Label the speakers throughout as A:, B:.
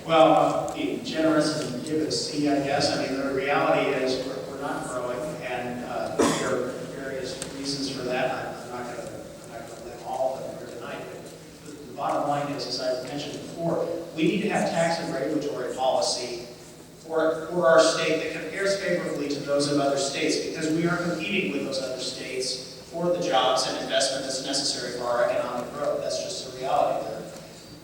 A: Well, be generous and give it a C, I guess. I mean, the reality is we're not growing, and there are various reasons for that. I'm not going to list all of them here tonight. But the bottom line is, as I mentioned before, we need to have tax and regulatory policy for our state that compares favorably to those of other states, because we are competing with those other states for the jobs and investment that's necessary for our economic growth. That's just the reality. There are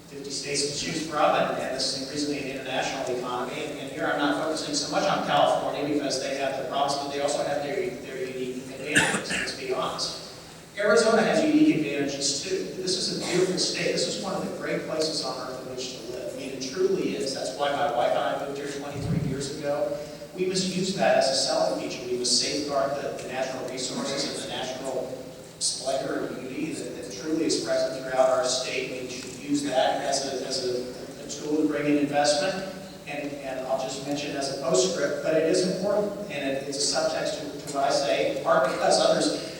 A: 50 states to choose from, and this is increasingly an international economy. And here I'm not focusing so much on California because they have the problems, but they also have their unique advantages, let's be honest. Arizona has unique advantages too. This is a beautiful state. This is one of the great places on earth in which to live. I mean, it truly is. That's why my wife and I moved here 23 years ago. We must use that as a selling feature. We must safeguard the natural resources and the natural splendor and beauty that truly is present throughout our state. We should use that as a tool to bring in investment. And I'll just mention as a postscript, but it is important, and it's a subtext to what I say, in part because others,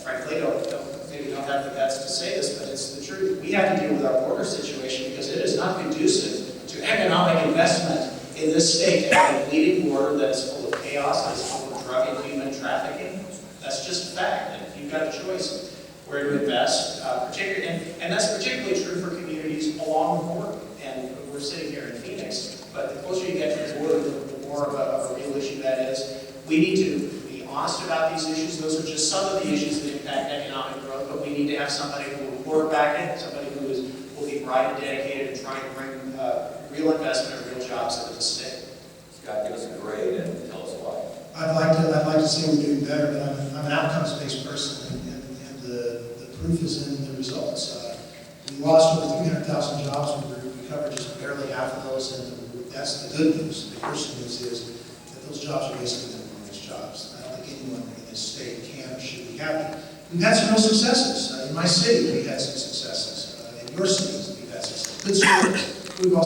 A: frankly, maybe don't have the guts to say this, but it's the truth. We have to deal with our border situation because it is not conducive to economic investment in this state to have a bleeding border that is full of chaos, that is full of drug and human trafficking. That's just a fact. And if you've got a choice where to invest, and that's particularly true for communities along the border. And we're sitting here in Phoenix, but the closer you get to the border, the more of a real issue that is. We need to be honest about these issues. Those are just some of the issues that impact economic growth, but we need to have somebody who will quarterback it, somebody who will be bright and dedicated and trying to bring real investment and real jobs into the state.
B: Scott, give us a grade and tell us why.
C: I'd like to see we're doing better, but I'm an outcomes-based person, and the proof is in the results. We lost over 300,000 jobs. We covered just barely half of those, and that's the good news. The worst news is that those jobs are basically unemployment jobs. I don't think anyone in this state can or should be happy. We've had some real successes. In my city, we had some successes. In your cities, we've had success. Good schools. We've also